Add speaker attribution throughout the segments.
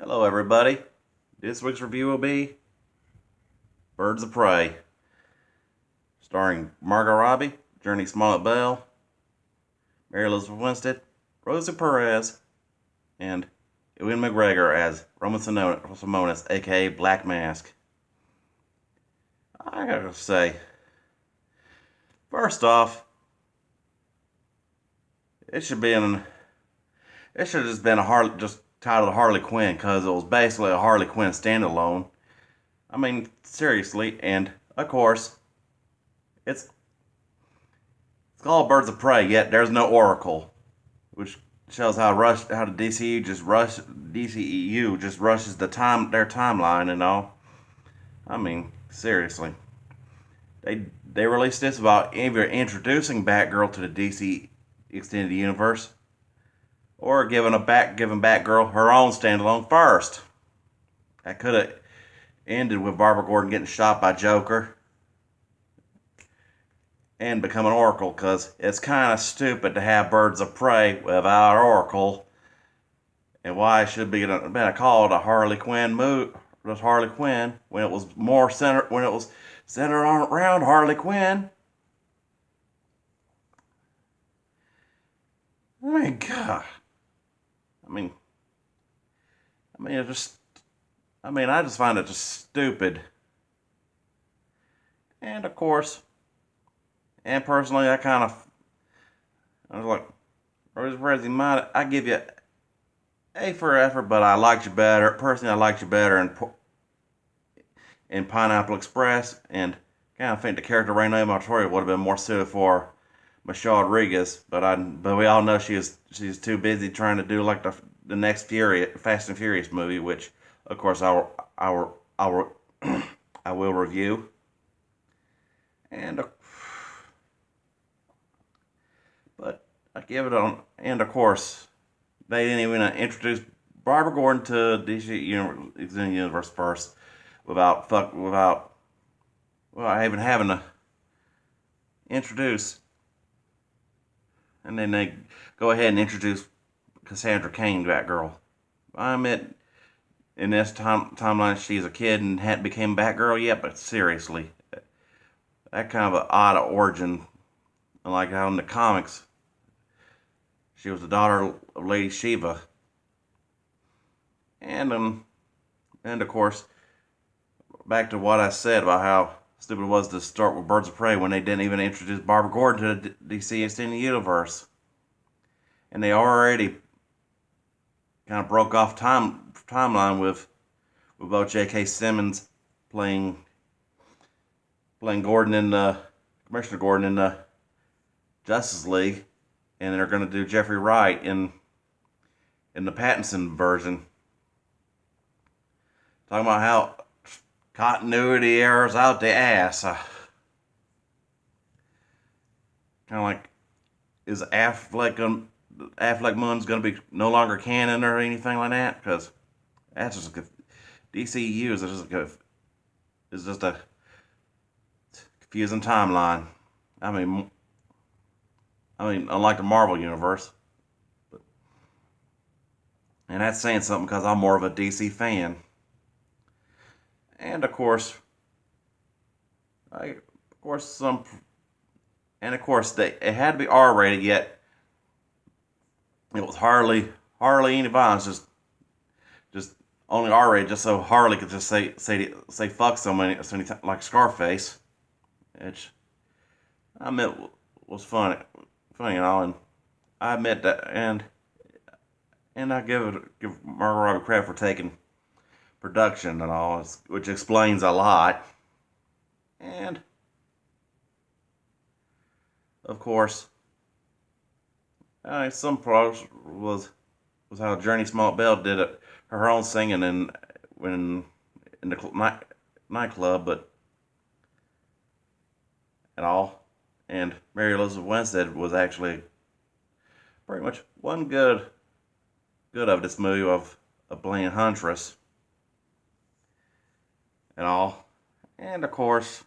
Speaker 1: Hello, everybody. This week's review will be Birds of Prey, starring Margot Robbie, Journey Smollett-Bell, Mary Elizabeth Winstead, Rosie Perez, and Ewan McGregor as Roman Simonis, aka Black Mask. I gotta say, first off, it should be in. It should have just been just titled Harley Quinn, because it was basically a Harley Quinn standalone. I mean, seriously, and of course, it's it's called Birds of Prey, yet there's no Oracle, which shows how the DCEU just rushes their timeline and all. I mean, seriously, they released this about either introducing Batgirl to the DC extended universe or giving Batgirl her own standalone first. That could have ended with Barbara Gordon getting shot by Joker and become an Oracle, because it's kind of stupid to have Birds of Prey without Oracle, and why it should be been called a Harley Quinn movie, just Harley Quinn, when it was centered around Harley Quinn. I mean, God, I mean, I mean, it just, I just find it just stupid, and of course, and personally, I was like, Rosie, I give you A for effort, but I liked you better. Personally, I liked you better in Pineapple Express, and kind of think the character Renee Montoya would have been more suited for Michelle Rodriguez, but we all know she's too busy trying to do like the next Fast and Furious movie, which of course I will I will review, and but I give it on, and of course they didn't even introduce Barbara Gordon to DC Universe first without even having to introduce, and then they go ahead and introduce Cassandra Cain, Batgirl. I admit, in this timeline, she's a kid and hadn't became Batgirl yet, but seriously, that kind of an odd origin. Like how in the comics, she was the daughter of Lady Shiva, and of course, back to what I said about how stupid it was to start with Birds of Prey when they didn't even introduce Barbara Gordon to the DC Extended Universe, and they already kind of broke off timeline with both J.K. Simmons playing Gordon in the Commissioner Gordon in the Justice League, and they're going to do Jeffrey Wright in the Pattinson version. Talking about how continuity errors out the ass. Kind of like, is Affleck Moon's going to be no longer canon or anything like that? Because that's just DCU is just a confusing timeline. I mean, unlike the Marvel universe, and that's saying something because I'm more of a DC fan. And of course, it had to be R-rated. Yet it was hardly any violence. Just only R-rated, just so Harley could just say fuck so many times, like Scarface, which I admit was funny and all. And I admit that, and I give Margot Robbie credit for taking production and all, which explains a lot. And of course, some pros was how Journey Smollett-Bell did it, her own singing in the nightclub, but and all. And Mary Elizabeth Winstead was actually pretty much one good of this movie of playing Huntress and all. And of course,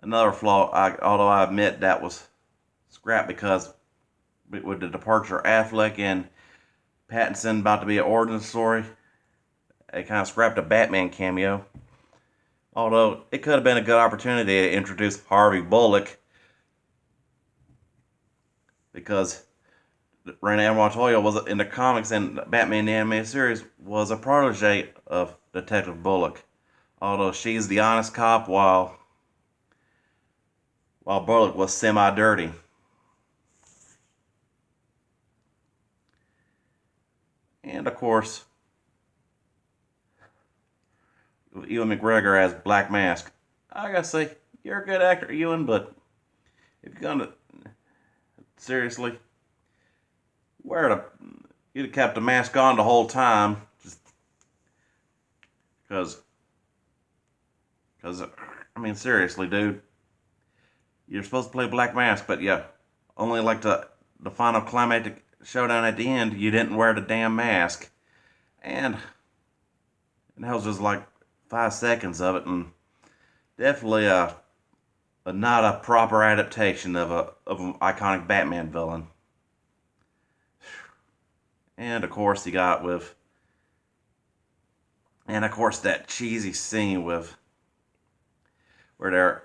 Speaker 1: another flaw, although I admit that was scrapped because with the departure of Affleck and Pattinson about to be an origin story. They kind of scrapped a Batman cameo. Although it could have been a good opportunity to introduce Harvey Bullock, because Renee Montoya was in the comics and Batman the Animated Series was a protege of Detective Bullock. Although she's the honest cop while Bullock was semi-dirty. And of course, Ewan McGregor as Black Mask. I gotta say, you're a good actor, Ewan, but if you're gonna seriously wear the, you'd have kept the mask on the whole time, just because I mean seriously, dude, you're supposed to play Black Mask, but yeah, only like the final climactic showdown at the end, you didn't wear the damn mask, and that was just like 5 seconds of it, and definitely not a proper adaptation of an iconic Batman villain. And of course and of course that cheesy scene with where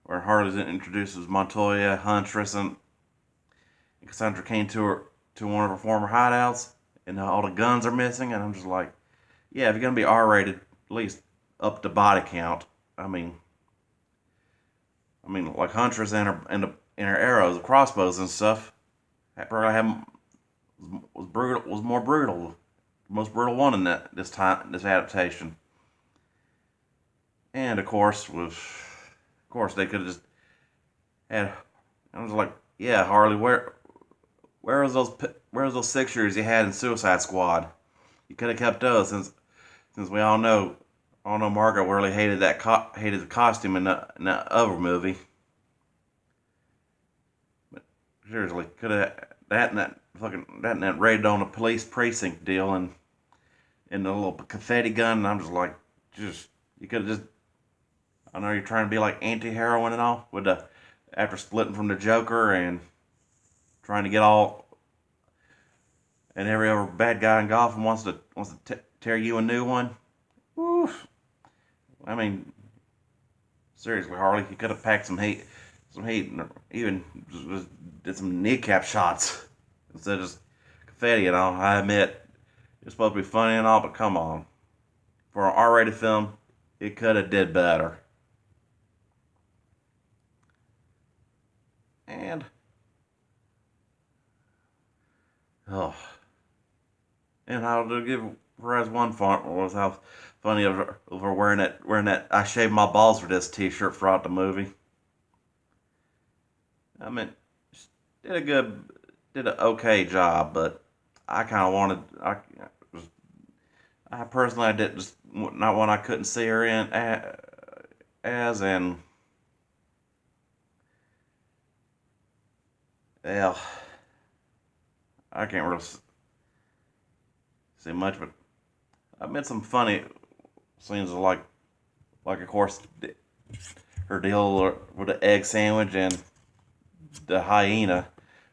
Speaker 1: Harley introduces Montoya, Huntress, and Cassandra Cain to one of her former hideouts, and all the guns are missing, and I'm just like, yeah, if you're gonna be R-rated, at least up the body count. Like Huntress and her arrows, crossbows and stuff, that probably was more brutal, the most brutal one in this adaptation. And of course they could have just had. I was like, yeah, Harley, where was those 6 years you had in Suicide Squad? You could have kept those, since we all know Margot really hated hated the costume in the other movie. But seriously, could have that raid on the police precinct deal and the little confetti gun. And I'm just like, you could have just. I know you're trying to be like anti-heroine and all after splitting from the Joker and trying to get all and every other bad guy in Gotham wants to tear you a new one. Oof. I mean, seriously, Harley, you could have packed some heat, and even just did some kneecap shots instead of just confetti and all. I admit, it's supposed to be funny and all, but come on, for an R-rated film, it could have did better. And oh, and I'll give Perez one font was how funny of her wearing that I shaved my balls for this T-shirt throughout the movie. I mean, she did an okay job, but I kind of wanted I personally I did just not one I couldn't see her in as and well, I can't really see much, but I met some funny scenes of like of course her deal with the egg sandwich and the hyena,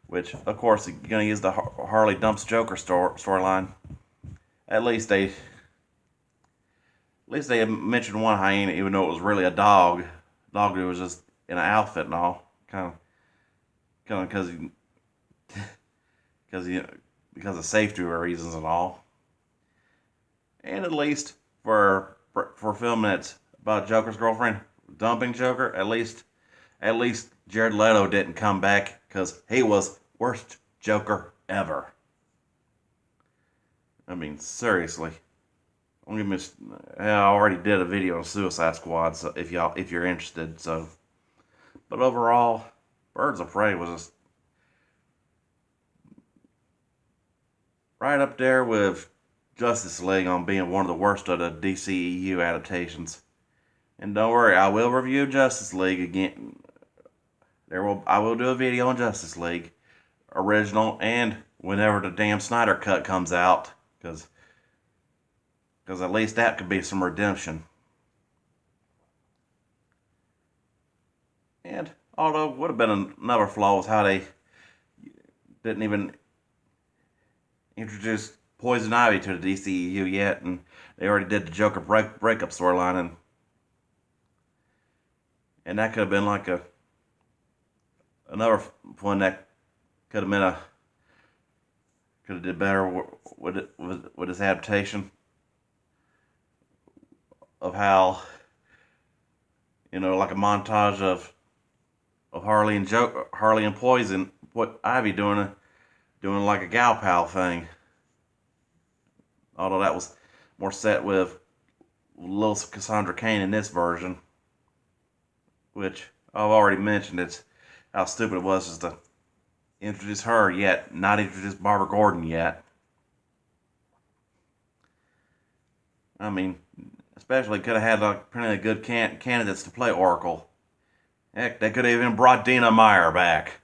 Speaker 1: which of course you're gonna use the Harley dumps Joker storyline. At least they mentioned one hyena, even though it was really a dog. Dog who was just in an outfit and all, kind of because because of safety reasons and all. And at least for a film that's about Joker's girlfriend dumping Joker, at least Jared Leto didn't come back because he was worst Joker ever. I mean, seriously. Don't give me. I already did a video on Suicide Squad, so if you're interested. So, but overall, Birds of Prey was just right up there with Justice League on being one of the worst of the DCEU adaptations. And don't worry, I will review Justice League again. I will do a video on Justice League original and whenever the damn Snyder cut comes out, because at least that could be some redemption. And although would have been another flaw was how they didn't even introduce Poison Ivy to the DCEU yet, and they already did the Joker breakup storyline, and that could have been like another one that could have been could have did better with his adaptation of how, like a montage of Harley and Poison, what Ivy doing like a gal pal thing. Although that was more set with little Cassandra Cain in this version, which I've already mentioned. It's how stupid it was just to introduce her yet not introduce Barbara Gordon yet. I mean, especially could have had like plenty of good candidates to play Oracle. Heck, they could have even brought Dina Meyer back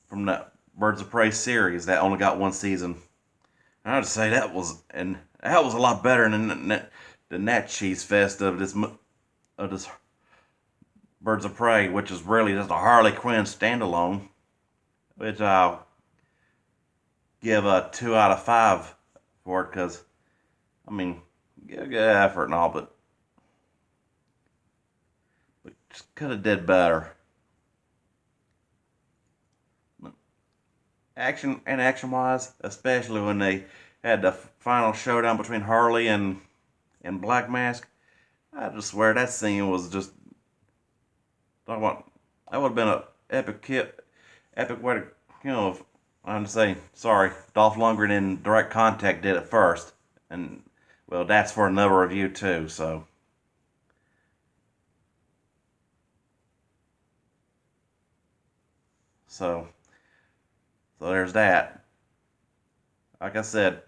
Speaker 1: from the Birds of Prey series that only got one season. And I'd say that was a lot better than that cheese fest of this Birds of Prey, which is really just a Harley Quinn standalone, which I'll give a 2 out of 5 for it, because I mean, good effort and all, but just could have did better. Action wise, especially when they had the final showdown between Harley and Black Mask, I just swear that scene was just talking about, that would have been an epic way to, I'm saying, sorry, Dolph Lundgren in Direct Contact did it first, and well, that's for another review too. So there's that. Like I said,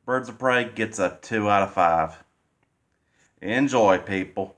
Speaker 1: Birds of Prey gets a 2 out of 5. Enjoy, people.